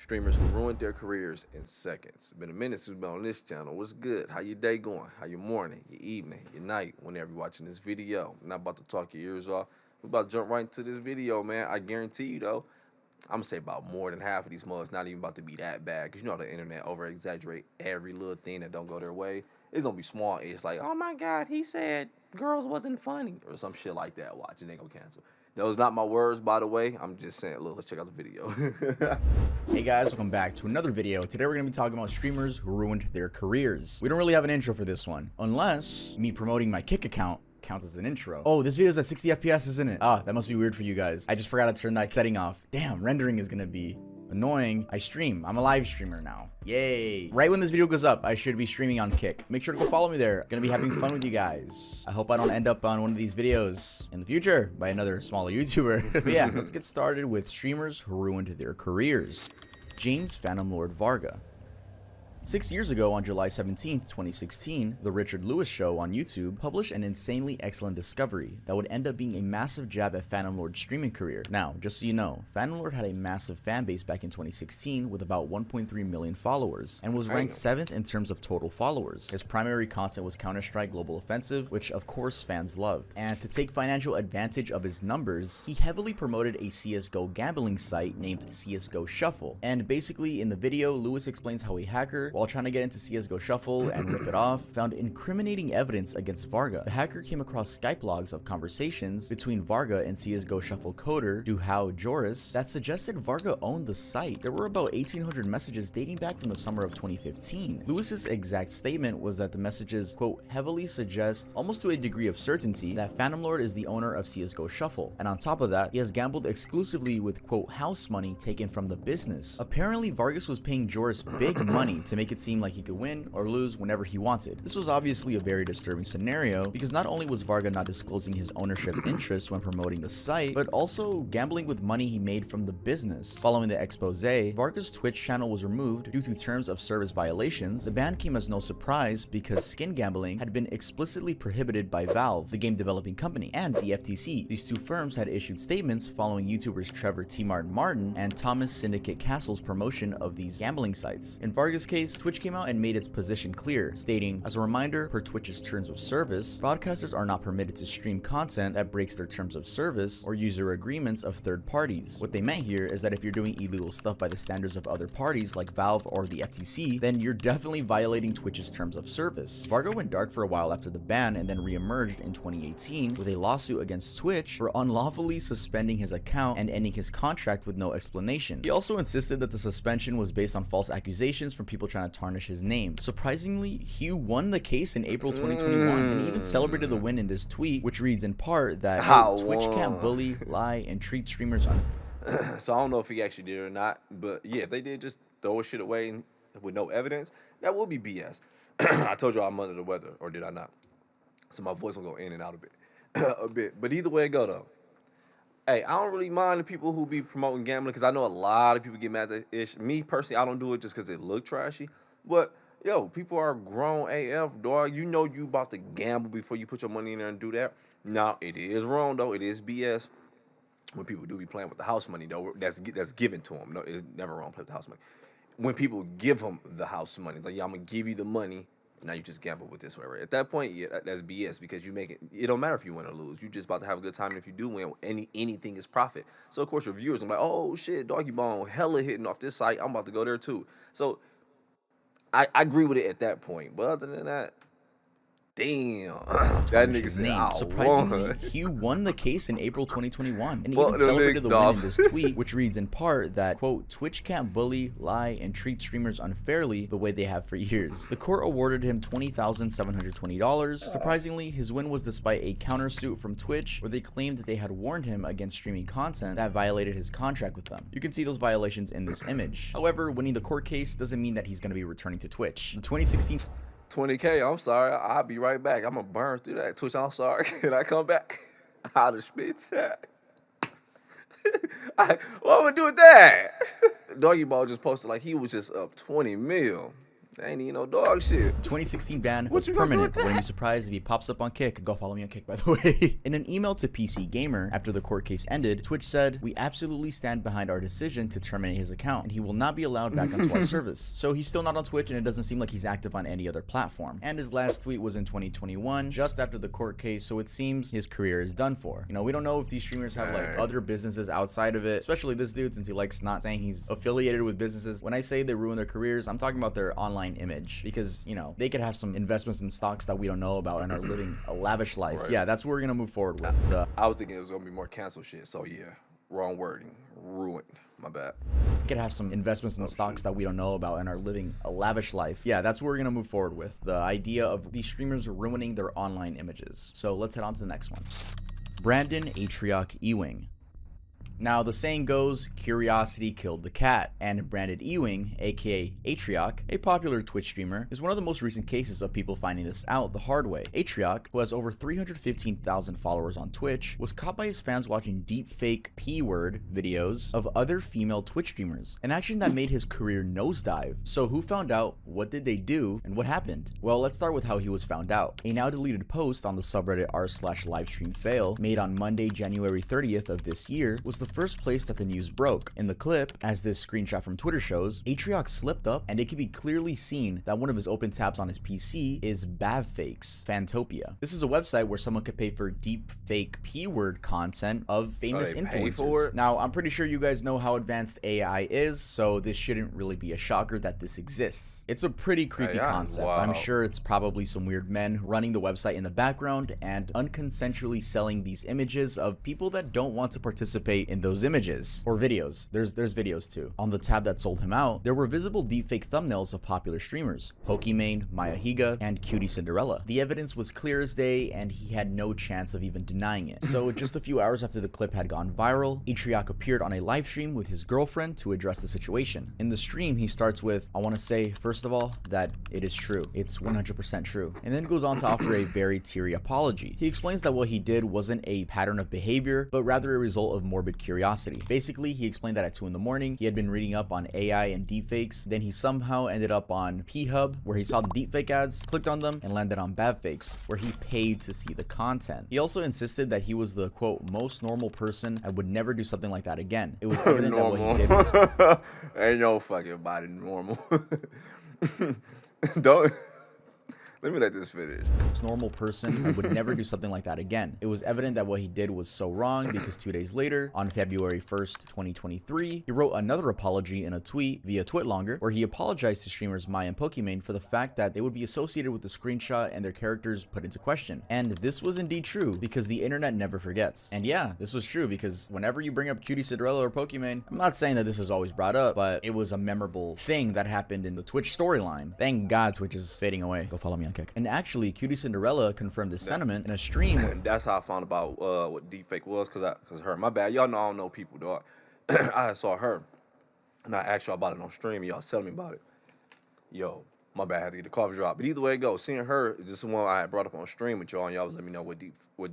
Streamers who ruined their careers in seconds. It's been a minute since we've been on this channel. What's good? How your day going? How your morning, your evening, your night, whenever you're watching this video. I'm not about to talk your ears off. We're about to jump right into this video, man. I guarantee you, though, I'm going to say about more than half of these mugs not even about to be that bad. Because you know the internet over-exaggerate every little thing that don't go their way. It's going to be small. It's like, oh, my God, he said girls wasn't funny. Or some shit like that. Watch, and they going to cancel. Those not my words, by the way. I'm just saying, look, let's check out the video. Hey guys, welcome back to another video. Today we're going to be talking about streamers who ruined their careers. We don't really have an intro for this one, unless me promoting my Kick account counts as an intro. Oh, this video is at 60 FPS, isn't it? Ah, that must be weird for you guys. I just forgot to turn that setting off. Damn, rendering is going to be annoying. I stream. I'm a live streamer now. Yay. Right when this video goes up, I should be streaming on Kick. Make sure to go follow me there. Gonna be having fun with you guys. I hope I don't end up on one of these videos in the future by another smaller YouTuber. But yeah, let's get started with streamers who ruined their careers. James Phantom Lord Varga. 6 years ago, on July 17th, 2016, The Richard Lewis Show on YouTube published an insanely excellent discovery that would end up being a massive jab at Phantom Lord's streaming career. Now, just so you know, Phantom Lord had a massive fan base back in 2016 with about 1.3 million followers, and was ranked 7th in terms of total followers. His primary content was Counter-Strike Global Offensive, which of course fans loved. And to take financial advantage of his numbers, he heavily promoted a CSGO gambling site named CSGO Shuffle. And basically, in the video, Lewis explains how a hacker, while trying to get into CSGO Shuffle and rip it off, found incriminating evidence against Varga. The hacker came across Skype logs of conversations between Varga and CSGO Shuffle coder Duhao Joris that suggested Varga owned the site. There were about 1,800 messages dating back from the summer of 2015. Lewis's exact statement was that the messages, quote, heavily suggest, almost to a degree of certainty, that Phantom Lord is the owner of CSGO Shuffle. And on top of that, he has gambled exclusively with, quote, house money taken from the business. Apparently, Vargas was paying Joris big money to make it seem like he could win or lose whenever he wanted. This was obviously a very disturbing scenario because not only was Varga not disclosing his ownership interest when promoting the site, but also gambling with money he made from the business. Following the expose, Varga's Twitch channel was removed due to terms of service violations. The ban came as no surprise because skin gambling had been explicitly prohibited by Valve, the game developing company, and the FTC. These two firms had issued statements following YouTubers Trevor T. Martin and Thomas Syndicate Castle's promotion of these gambling sites. In Varga's case, Twitch came out and made its position clear, stating, as a reminder, per Twitch's terms of service, broadcasters are not permitted to stream content that breaks their terms of service or user agreements of third parties. What they meant here is that if you're doing illegal stuff by the standards of other parties like Valve or the FTC, then you're definitely violating Twitch's terms of service. Varga went dark for a while after the ban and then re-emerged in 2018 with a lawsuit against Twitch for unlawfully suspending his account and ending his contract with no explanation. He also insisted that the suspension was based on false accusations from people trying to tarnish his name. Surprisingly, Hugh won the case in April 2021 and even celebrated the win in this tweet, which reads in part that Twitch can't bully, lie, and treat streamers So I don't know if he actually did it or not, but yeah, if they did just throw his shit away with no evidence, that would be BS. I told you I'm under the weather, or did I not? So my voice will go in and out a bit. But either way it go though. Hey, I don't really mind the people who be promoting gambling because I know a lot of people get mad at that ish. Me personally, I don't do it just because it look trashy. But yo, people are grown AF, dog. You know you about to gamble before you put your money in there and do that. Now it is wrong though. It is BS when people do be playing with the house money though. That's given to them. No, it's never wrong to play with the house money. When people give them the house money, it's like, yeah, I'm gonna give you the money. Now you just gamble with this, whatever. At that point, yeah, that's BS because you make it. It don't matter if you win or lose. You just about to have a good time. And if you do win, anything is profit. So of course your viewers are like, oh shit, Doggy Bone hella hitting off this site. I'm about to go there too. So I agree with it at that point. But other than that, damn, that nigga said, I surprisingly, won. Hugh won the case in April 2021 and even celebrated the win in this tweet, which reads in part that, quote, Twitch can't bully, lie, and treat streamers unfairly the way they have for years. The court awarded him $20,720. Surprisingly, his win was despite a countersuit from Twitch where they claimed that they had warned him against streaming content that violated his contract with them. You can see those violations in this image. However, winning the court case doesn't mean that he's going to be returning to Twitch. In 2016... 20K, I'm sorry. I'll be right back. I'm going to burn through that. Twitch, I'm sorry. Can I come back? How to spit that? What I'm going to do with that? Doggy Ball just posted like he was just up 20 mil. That ain't even no dog shit. 2016 ban What was you gonna do permanent. with Wouldn't be that? surprised if he pops up on Kick. Go follow me on Kick, by the way. In an email to PC Gamer after the court case ended, Twitch said, "We absolutely stand behind our decision to terminate his account, and he will not be allowed back onto our service." So he's still not on Twitch, and it doesn't seem like he's active on any other platform. And his last tweet was in 2021, just after the court case, so it seems his career is done for. You know, we don't know if these streamers have like other businesses outside of it, especially this dude, since he likes not saying he's affiliated with businesses. When I say they ruin their careers, I'm talking about their online image, because, you know, they could have some investments in stocks that we don't know about and are living a lavish life. Right. Yeah, that's what we're gonna move forward with. I was thinking it was gonna be more cancel shit. So yeah, wrong wording. Ruined. My bad. Could have some investments in stocks that we don't know about and are living a lavish life. Yeah, that's what we're gonna move forward with. The idea of these streamers ruining their online images. So let's head on to the next one. Brandon Atriok Ewing. Now, the saying goes, curiosity killed the cat, and Brandon Ewing, aka Atriok, a popular Twitch streamer, is one of the most recent cases of people finding this out the hard way. Atriok, who has over 315,000 followers on Twitch, was caught by his fans watching deepfake P-word videos of other female Twitch streamers, an action that made his career nosedive. So who found out, what did they do, and what happened? Well, let's start with how he was found out. A now deleted post on the subreddit r/livestreamfail, made on Monday, January 30th of this year, was the first place that the news broke. In the clip, as this screenshot from Twitter shows, Atriok slipped up, and it can be clearly seen that one of his open tabs on his PC is Bavfakes Fantopia. This is a website where someone could pay for deep fake P-word content of famous they pay influencers. for it? Now, I'm pretty sure you guys know how advanced AI is, so this shouldn't really be a shocker that this exists. It's a pretty creepy AI, concept. wow. I'm sure it's probably some weird men running the website in the background and unconsensually selling these images of people that don't want to participate in those images or videos. There's videos too. On the tab that sold him out, there were visible deepfake thumbnails of popular streamers, Pokimane, Maya Higa, and Cutie Cinderella. The evidence was clear as day, and he had no chance of even denying it. So just a few hours after the clip had gone viral, Atriok appeared on a live stream with his girlfriend to address the situation. In the stream, he starts with, "I want to say, first of all, that it is true. It's 100% true," and then goes on to offer a very teary apology. He explains that what he did wasn't a pattern of behavior, but rather a result of morbid curiosity. Basically, he explained that at 2 in the morning, he had been reading up on AI and deepfakes. Then he somehow ended up on P-Hub, where he saw the deepfake ads, clicked on them, and landed on Bavfakes, where he paid to see the content. He also insisted that he was the, quote, most normal person and would never do something like that again. It was evident that what he did was Ain't no fucking body normal. Don't. Let me let this finish. normal person and would never do something like that again. It was evident that what he did was so wrong because 2 days later, on February 1st, 2023, he wrote another apology in a tweet via Twitlonger, where he apologized to streamers Maya and Pokimane for the fact that they would be associated with the screenshot and their characters put into question. And this was indeed true, because the internet never forgets. And yeah, this was true, because whenever you bring up Cutie Cinderella or Pokimane, I'm not saying that this is always brought up, but it was a memorable thing that happened in the Twitch storyline. Thank God Twitch is fading away. Go follow me on Kick. And actually, Cutie Cinderella confirmed this sentiment in a stream. And that's how I found about what deepfake was, cause her. My bad. Y'all know I don't know people, dog. I saw her, and I asked y'all about it on stream. Y'all telling me about it. Yo, my bad. I had to get the coffee drop. But either way it goes, seeing her, this is one I had brought up on stream with y'all, and y'all was letting me know what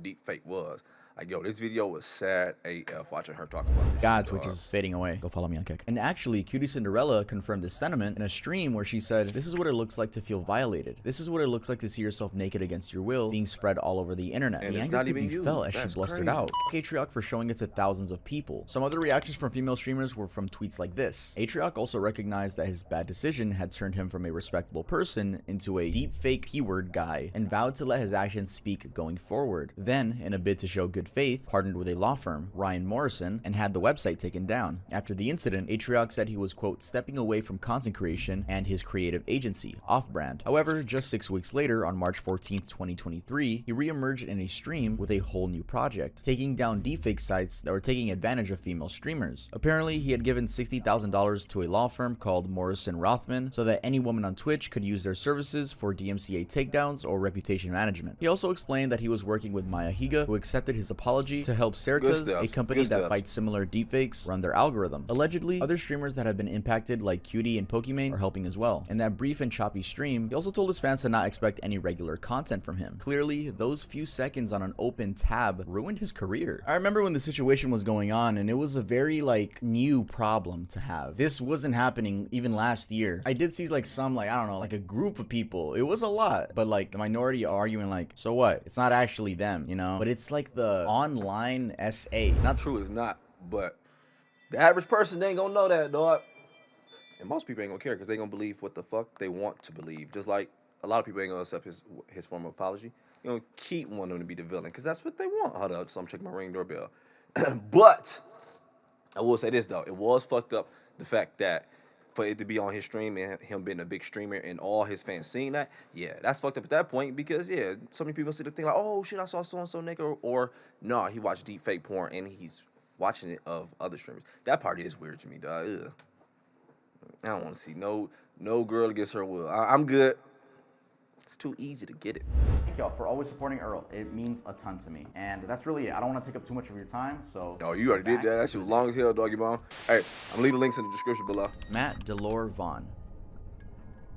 deepfake was. Like, yo, this video was sad AF watching her talk about this. God, shit, Twitch dog. is fading away. Go follow me on Kick. And actually, Cutie Cinderella confirmed this sentiment in a stream where she said, "This is what it looks like to feel violated. This is what it looks like to see yourself naked against your will being spread all over the internet." And the it's anger not could even be you. felt as That's she blustered crazy. out. Atriok for showing it to thousands of people. Some other reactions from female streamers were from tweets like this. Atriok also recognized that his bad decision had turned him from a respectable person into a deepfake keyword guy, and vowed to let his actions speak going forward. Then, in a bid to show good faith, partnered with a law firm, Ryan Morrison, and had the website taken down. After the incident, Atriok said he was, quote, stepping away from content creation and his creative agency, Off-Brand. However, just 6 weeks later, on March 14th, 2023, he re-emerged in a stream with a whole new project, taking down deepfake sites that were taking advantage of female streamers. Apparently, he had given $60,000 to a law firm called Morrison Rothman so that any woman on Twitch could use their services for DMCA takedowns or reputation management. He also explained that he was working with Maya Higa, who accepted his apology to help Certez, a steps. company Good that steps. fights similar deepfakes, run their algorithm. Allegedly, other streamers that have been impacted like Cutie and Pokimane are helping as well. In that brief and choppy stream, he also told his fans to not expect any regular content from him. Clearly, those few seconds on an open tab ruined his career. I remember when the situation was going on, and it was a very like new problem to have. This wasn't happening even last year. I did see like some like, I don't know, like a group of people. It was a lot, but like the minority arguing like, so what? It's not actually them, you know? But it's like the online SA. Not True, it's not. But the average person, they ain't gonna know that, dog. And most people ain't gonna care because they gonna believe what the fuck they want to believe. Just like a lot of people ain't gonna accept his form of apology. You know, keep wanting him to be the villain because that's what they want. Hold up, so I'm checking my Ring doorbell. But I will say this though, it was fucked up the fact that for it to be on his stream and him being a big streamer and all his fans seeing that, yeah, that's fucked up at that point because yeah, so many people see the thing like, oh shit, I saw so and so nigga, or no, he watched deep fake porn and he's watching it of other streamers. That part is weird to me, dog. Ugh. I don't want to see no girl against her will. I'm good. It's too easy to get it. Thank y'all for always supporting Earl. It means a ton to me. And that's really it. I don't want to take up too much of your time, so... Oh, you already did that? That shit was long as hell, doggy bomb. Hey, I'm gonna leave the links in the description below. Matt Delore Vaughn.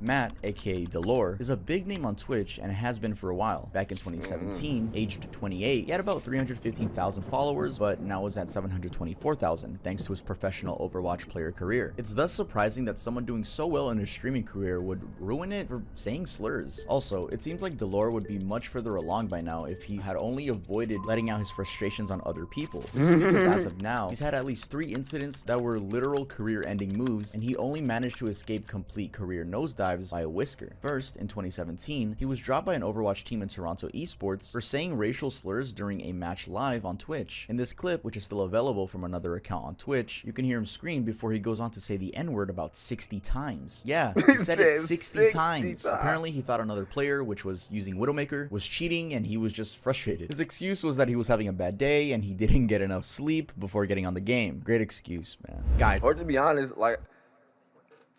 Matt, aka Delore, is a big name on Twitch and has been for a while. Back in 2017, aged 28, he had about 315,000 followers, but now is at 724,000 thanks to his professional Overwatch player career. It's thus surprising that someone doing so well in his streaming career would ruin it for saying slurs. Also, it seems like Delore would be much further along by now if he had only avoided letting out his frustrations on other people. This is because as of now, he's had at least 3 incidents that were literal career-ending moves, and he only managed to escape complete career nosedive by a whisker. First, in 2017, he was dropped by an Overwatch team in Toronto Esports for saying racial slurs during a match live on Twitch. In this clip, which is still available from another account on Twitch, you can hear him scream before he goes on to say the N-word about 60 times. Yeah, he said it 60 times. Apparently, he thought another player, which was using Widowmaker, was cheating and he was just frustrated. His excuse was that he was having a bad day and he didn't get enough sleep before getting on the game. Great excuse, man. Guys. Or to be honest, like,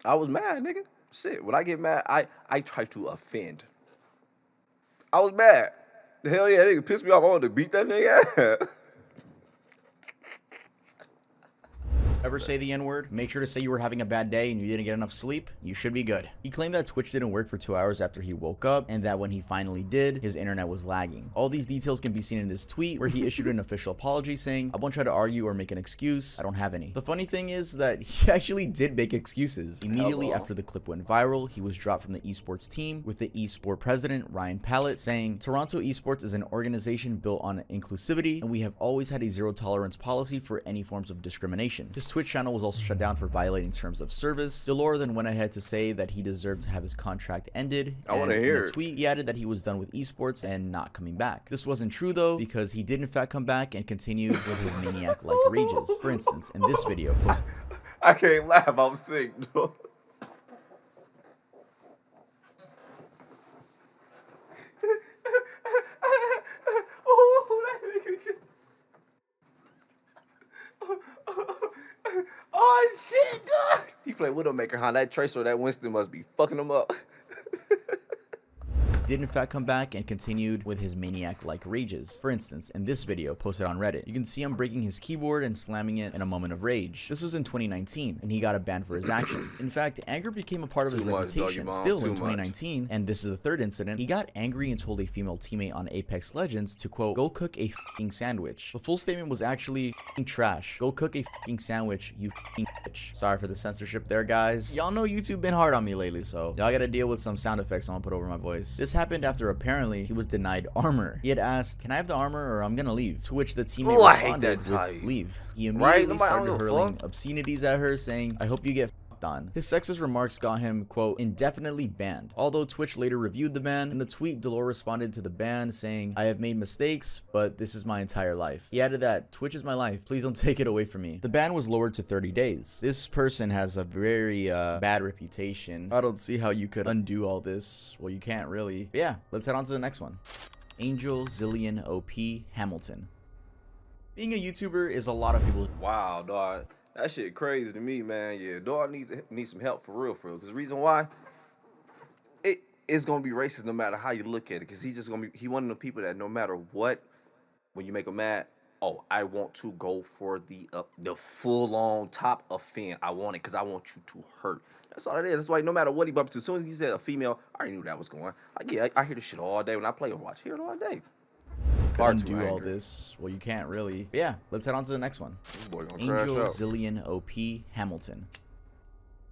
I was mad, nigga. Shit, when I get mad, I try to offend. I was mad. Hell yeah, nigga pissed me off. I wanted to beat that nigga. Ever say the N-word? Make sure to say you were having a bad day and you didn't get enough sleep. You should be good. He claimed that Twitch didn't work for 2 hours after he woke up and that when he finally did, his internet was lagging. All these details can be seen in this tweet where he issued an official apology saying, I won't try to argue or make an excuse. I don't have any. The funny thing is that he actually did make excuses. Immediately after the clip went viral, he was dropped from the esports team with the esport president, Ryan Pallett, saying, Toronto Esports is an organization built on inclusivity and we have always had a zero tolerance policy for any forms of discrimination. His Twitch channel was also shut down for violating terms of service. Delore then went ahead to say that he deserved to have his contract ended. I want to hear it. In a tweet, he added that he was done with esports and not coming back. This wasn't true though, because he did in fact come back and continued with his maniac-like rages. For instance, in this video, I can't laugh. I'm sick, dude. Oh shit, dog. He played Widowmaker, huh? That Tracer, that Winston must be fucking him up. did in fact come back and continued with his maniac-like rages. For instance, in this video posted on Reddit, you can see him breaking his keyboard and slamming it in a moment of rage. This was in 2019, and he got a ban for his actions. In fact, anger became a part of his reputation still in 2019, and this is the third incident. He got angry and told a female teammate on Apex Legends to, quote, go cook a f***ing sandwich. The full statement was actually f***ing trash. Go cook a f***ing sandwich, you f***ing bitch. Sorry for the censorship there, guys. Y'all know YouTube been hard on me lately, so y'all gotta deal with some sound effects I'm gonna put over my voice. This happened after apparently he was denied armor. He had asked, can I have the armor or I'm gonna leave? To which the teammate responded with, leave. He immediately started hurling obscenities at her, saying, I hope you get on. His sexist remarks got him, quote, indefinitely banned. Although Twitch later reviewed the ban, in the tweet, Delore responded to the ban saying, I have made mistakes, but this is my entire life. He added that, Twitch is my life, please don't take it away from me. The ban was lowered to 30 days. This person has a very bad reputation. I don't see how you could undo all this. Well, you can't really. But yeah, let's head on to the next one. Angel Zillion OP Hamilton. Being a YouTuber is a lot of people's wow, dog. That shit crazy to me, man. Yeah, dog needs some help for real. Because the reason why, it's gonna be racist no matter how you look at it. Because he one of the people that no matter what when you make them mad, oh, I want to go for the full on top of fin. I want it because I want you to hurt. That's all it is. That's why no matter what he bumped to, as soon as he said a female, I already knew that was going. Like, yeah, I hear this shit all day when I play Overwatch. I hear it all day. Far too Undo all angry. this. Well, you can't really. But yeah, let's head on to the next one. This boy gonna crash Angel out. Zillion OP Hamilton.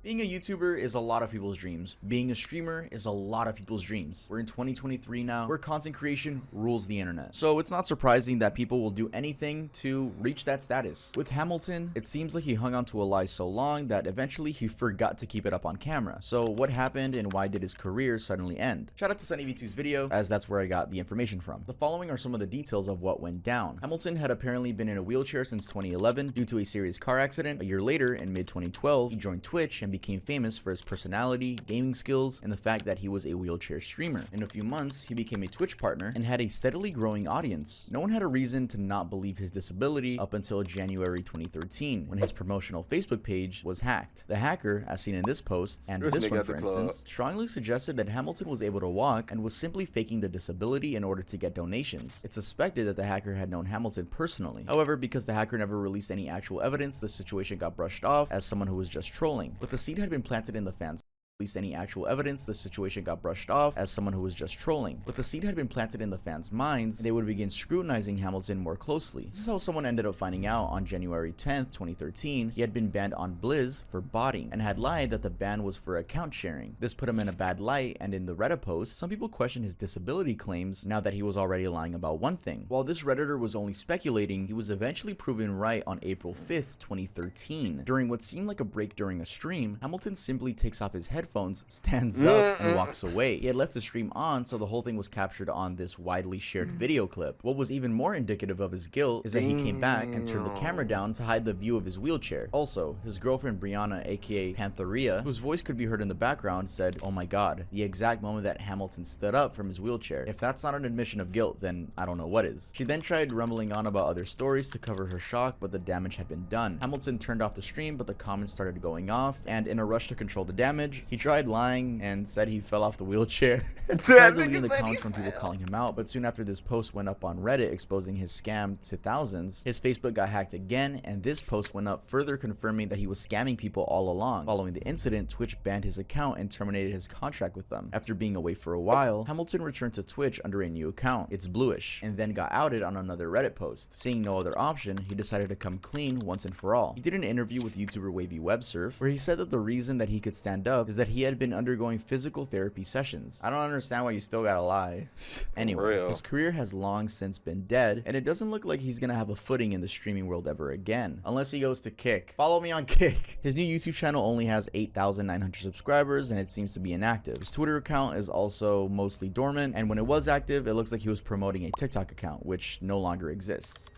Being a YouTuber is a lot of people's dreams. Being a streamer is a lot of people's dreams. We're in 2023 now, where content creation rules the internet. So it's not surprising that people will do anything to reach that status. With Hamilton, it seems like he hung on to a lie so long that eventually he forgot to keep it up on camera. So what happened and why did his career suddenly end? Shout out to SunnyV2's video, as that's where I got the information from. The following are some of the details of what went down. Hamilton had apparently been in a wheelchair since 2011 due to a serious car accident. A year later, in mid-2012, he joined Twitch and became famous for his personality, gaming skills, and the fact that he was a wheelchair streamer. In a few months, he became a Twitch partner and had a steadily growing audience. No one had a reason to not believe his disability up until January 2013, when his promotional Facebook page was hacked. The hacker, as seen in this post, and This this nigga one at for the club. instance, strongly suggested that Hamilton was able to walk and was simply faking the disability in order to get donations. It's suspected that the hacker had known Hamilton personally. However, because the hacker never released any actual evidence, the situation got brushed off as someone who was just trolling. But the seed had been planted in the fans' least any actual evidence, the situation got brushed off as someone who was just trolling. But the seed had been planted in the fans' minds, and they would begin scrutinizing Hamilton more closely. This is how someone ended up finding out on January 10th, 2013. He had been banned on Blizz for botting, and had lied that the ban was for account sharing. This put him in a bad light, and in the Reddit post, some people questioned his disability claims now that he was already lying about one thing. While this Redditor was only speculating, he was eventually proven right on April 5th, 2013. During what seemed like a break during a stream, Hamilton simply takes off his headphones, stands up, and walks away. He had left the stream on, so the whole thing was captured on this widely shared video clip. What was even more indicative of his guilt is that he came back and turned the camera down to hide the view of his wheelchair. Also, his girlfriend Brianna, aka Pantheria, whose voice could be heard in the background, said, "Oh my god," the exact moment that Hamilton stood up from his wheelchair. If that's not an admission of guilt, then I don't know what is. She then tried rumbling on about other stories to cover her shock, but the damage had been done. Hamilton turned off the stream, but the comments started going off, and in a rush to control the damage, he tried lying and said he fell off the wheelchair. Tried deleting the comments from people calling him out, but soon after this post went up on Reddit exposing his scam to thousands, his Facebook got hacked again, and this post went up further confirming that he was scamming people all along. Following the incident, Twitch banned his account and terminated his contract with them. After being away for a while, Hamilton returned to Twitch under a new account, It's Bluish, and then got outed on another Reddit post. Seeing no other option, he decided to come clean once and for all. He did an interview with YouTuber Wavy Websurf, where he said that the reason that he could stand up is that he had been undergoing physical therapy sessions. I don't understand why you still gotta lie. Anyway, real. his career has long since been dead, and it doesn't look like he's gonna have a footing in the streaming world ever again, unless he goes to Kick. Follow me on Kick. His new YouTube channel only has 8,900 subscribers, and it seems to be inactive. His Twitter account is also mostly dormant, and when it was active, it looks like he was promoting a TikTok account, which no longer exists.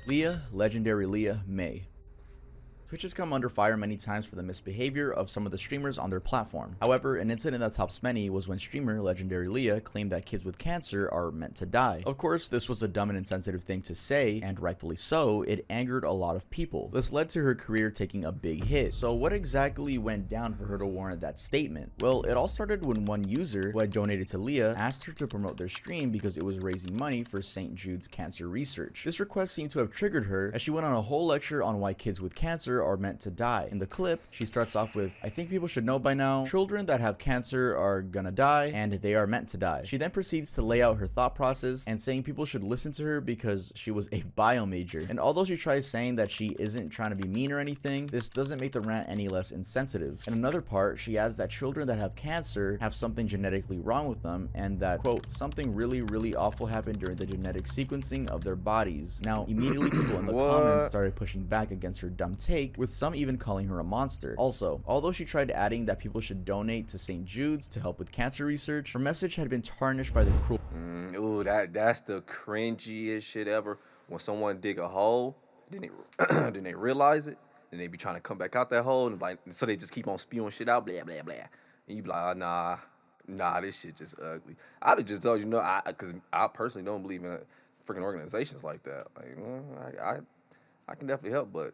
Leah, legendary Leah, May. Twitch has come under fire many times for the misbehavior of some of the streamers on their platform. However, an incident that tops many was when streamer Legendary Leah claimed that kids with cancer are meant to die. Of course, this was a dumb and insensitive thing to say, and rightfully so. It angered a lot of people. This led to her career taking a big hit. So what exactly went down for her to warrant that statement? Well, it all started when one user who had donated to Leah asked her to promote their stream because it was raising money for St. Jude's cancer research. This request seemed to have triggered her, as she went on a whole lecture on why kids with cancer are meant to die. In the clip, she starts off with, "I think people should know by now, children that have cancer are gonna die, and they are meant to die." She then proceeds to lay out her thought process and saying people should listen to her because she was a bio major. And although she tries saying that she isn't trying to be mean or anything, this doesn't make the rant any less insensitive. In another part, she adds that children that have cancer have something genetically wrong with them, and that, quote, "something really awful happened during the genetic sequencing of their bodies." Now, immediately people in the What? comments started pushing back against her dumb take, with some even calling her a monster. Also, although she tried adding that people should donate to St. Jude's to help with cancer research, her message had been tarnished by the cruel Ooh, that's the cringiest shit ever. When someone dig a hole, then they then they realize it, and they be trying to come back out that hole, and like so they just keep on spewing shit out, blah blah blah, and you be like, oh, nah, this shit just ugly. I'd have just told you no, because I personally don't believe in freaking organizations like that. Like, I can definitely help, but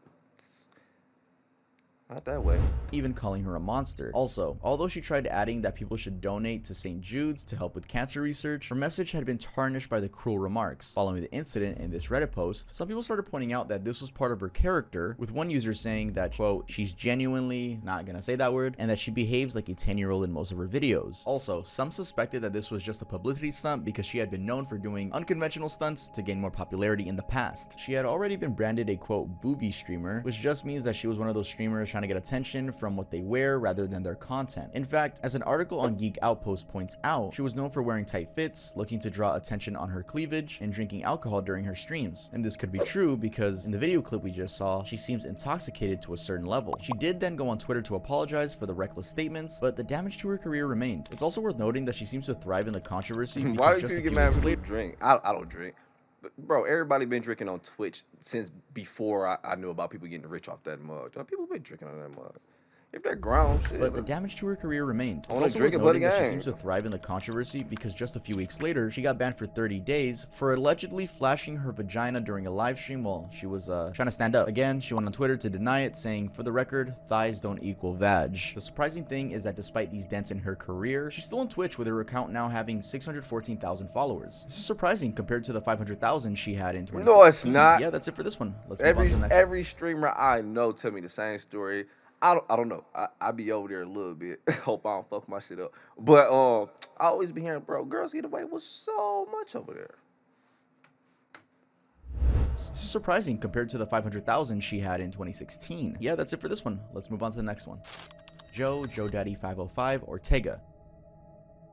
Not that way. even calling her a monster. Also, although she tried adding that people should donate to St. Jude's to help with cancer research, her message had been tarnished by the cruel remarks. Following the incident in this Reddit post, some people started pointing out that this was part of her character, with one user saying that, quote, she's genuinely, not gonna say that word, and that she behaves like a 10-year-old in most of her videos. Also, some suspected that this was just a publicity stunt because she had been known for doing unconventional stunts to gain more popularity in the past. She had already been branded a, quote, booby streamer, which just means that she was one of those streamers trying to get attention from what they wear rather than their content. In fact, as an article on Geek Outpost points out, she was known for wearing tight fits, looking to draw attention on her cleavage, and drinking alcohol during her streams. And this could be true because in the video clip we just saw, she seems intoxicated to a certain level. She did then go on Twitter to apologize for the reckless statements, but the damage to her career remained. It's also worth noting that she seems to thrive in the controversy because Why do just you a get few mad weeks when you later, drink? I don't drink. But bro, everybody been drinking on Twitch since before I knew about people getting rich off that mug. People been drinking on that mug. If they're grown, shit. but the damage to her career remained. It's wanna also drink worth a bloody noting that she gang. seems to thrive in the controversy because just a few weeks later, she got banned for 30 days for allegedly flashing her vagina during a live stream while she was trying to stand up. Again, she went on Twitter to deny it, saying, for the record, thighs don't equal vag. The surprising thing is that despite these dents in her career, she's still on Twitch with her account now having 614,000 followers. This is surprising compared to the 500,000 she had in 2016. No, it's not. Yeah, that's it for this one. Let's move on to the next one. Every streamer I know tell me the same story. I don't know. I be over there a little bit. Hope I don't fuck my shit up. But I always be hearing, bro, girls get away with so much over there. This is surprising compared to the 500,000 she had in 2016. Yeah, that's it for this one. Let's move on to the next one. Joe Daddy 505 Ortega.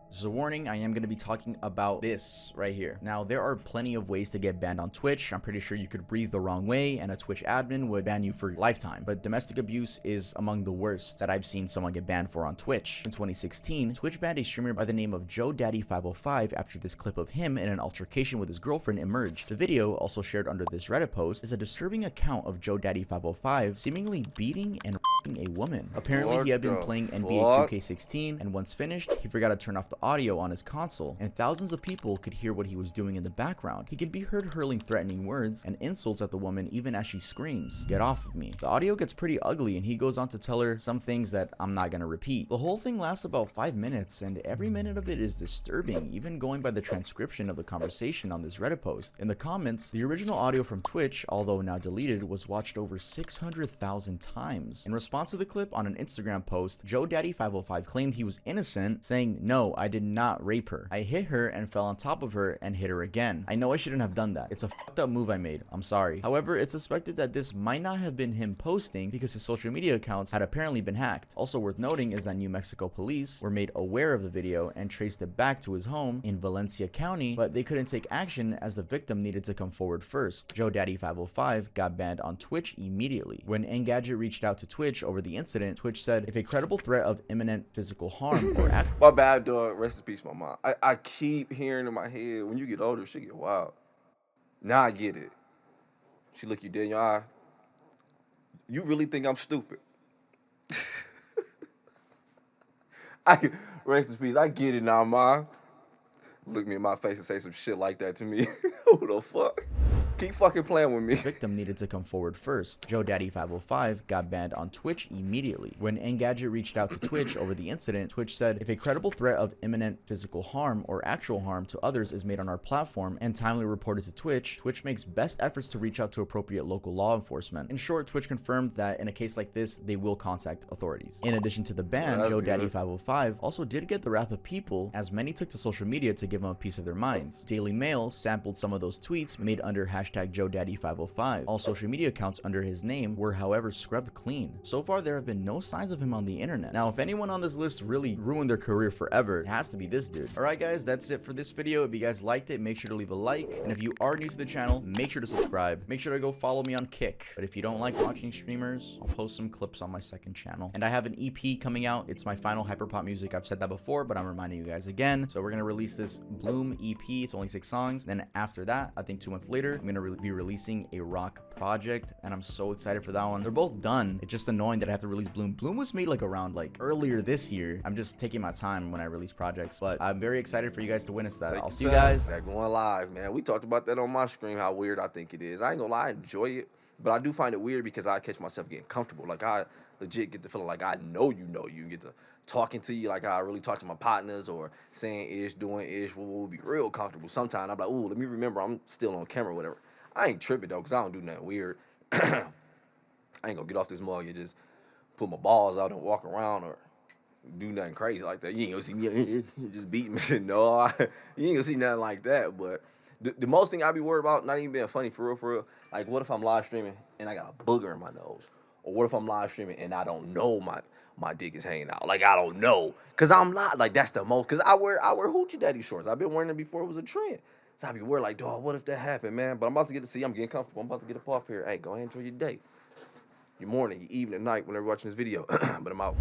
Just a warning, I am going to be talking about this right here. Now, there are plenty of ways to get banned on Twitch. I'm pretty sure you could breathe the wrong way and a Twitch admin would ban you for lifetime. But domestic abuse is among the worst that I've seen someone get banned for on Twitch. In 2016, Twitch banned a streamer by the name of Joe Daddy 505 after this clip of him in an altercation with his girlfriend emerged. The video, also shared under this Reddit post, is a disturbing account of Joe Daddy 505 seemingly beating and a woman. Apparently, he had been playing NBA 2K16, and once finished, he forgot to turn off the audio on his console, and thousands of people could hear what he was doing in the background. He can be heard hurling threatening words and insults at the woman even as she screams, "Get off of me." The audio gets pretty ugly, and he goes on to tell her some things that I'm not gonna repeat. The whole thing lasts about 5 minutes, and every minute of it is disturbing, even going by the transcription of the conversation on this Reddit post. In the comments, the original audio from Twitch, although now deleted, was watched over 600,000 times. In response to the clip on an Instagram post, Joe Daddy 505 claimed he was innocent, saying, "No, I did not rape her. I hit her and fell on top of her and hit her again. I know I shouldn't have done that. It's a fucked up move I made. I'm sorry." However, it's suspected that this might not have been him posting because his social media accounts had apparently been hacked. Also worth noting is that New Mexico police were made aware of the video and traced it back to his home in Valencia County, but they couldn't take action as the victim needed to come forward first. Joe Daddy 505 got banned on Twitch immediately. When Engadget reached out to Twitch over the incident, Twitch said, if a credible threat of imminent physical harm or My bad, dog. Rest in peace, my mom. I keep hearing in my head, when you get older, shit get wild. Now I get it. She look you dead in your eye. You really think I'm stupid? Rest in peace. I get it now, ma. Look me in my face and say some shit like that to me. Who the fuck? Keep fucking playing with me. Victim needed to come forward first. Joe Daddy 505 got banned on Twitch immediately. When Engadget reached out to Twitch over the incident, Twitch said, if a credible threat of imminent physical harm or actual harm to others is made on our platform and timely reported to Twitch, Twitch makes best efforts to reach out to appropriate local law enforcement. In short, Twitch confirmed that in a case like this, they will contact authorities. In addition to the ban, Joe Daddy 505 also did get the wrath of people, as many took to social media to give him a piece of their minds. Daily Mail sampled some of those tweets made under hashtag Joe Daddy 505. All social media accounts under his name were, however, scrubbed clean. So far, there have been no signs of him on the internet. Now, if anyone on this list really ruined their career forever, it has to be this dude. Alright guys, that's it for this video. If you guys liked it, make sure to leave a like. And if you are new to the channel, make sure to subscribe. Make sure to go follow me on Kick. But if you don't like watching streamers, I'll post some clips on my second channel. And I have an EP coming out. It's my final hyperpop music. I've said that before, but I'm reminding you guys again. So we're gonna release this Bloom EP. It's only 6 songs. Then after that, I think 2 months later, I'm gonna be releasing a rock project, and I'm so excited for that one. They're both done. It's just annoying that I have to release Bloom. Bloom was made like around like earlier this year. I'm just taking my time when I release projects, but I'm very excited for you guys to witness that. I'll see you guys. That going live, man. We talked about that on my stream, how weird I think it is. I ain't gonna lie, I enjoy it. But I do find it weird because I catch myself getting comfortable. Like I legit get the feeling like I know you get to talking to you like I really talk to my partners or saying ish, doing ish, we'll be real comfortable. Sometimes I'm like, ooh, let me remember I'm still on camera or whatever. I ain't tripping though, because I don't do nothing weird. I ain't gonna get off this mug and just put my balls out and walk around or do nothing crazy like that. You ain't gonna see me just beating me. No, you ain't gonna see nothing like that. But the most thing I be worried about, not even being funny for real, like what if I'm live streaming and I got a booger in my nose? Or what if I'm live streaming and I don't know my dick is hanging out? Like I don't know. Cause I'm live. Like that's the most, cause I wear hoochie daddy shorts. I've been wearing them before it was a trend. So I be worried like, dog, what if that happened, man? But I'm about to get to see, I'm getting comfortable. I'm about to get up off here. Hey, go ahead and enjoy your day. Your morning, your evening, night, whenever you're watching this video. But I'm out.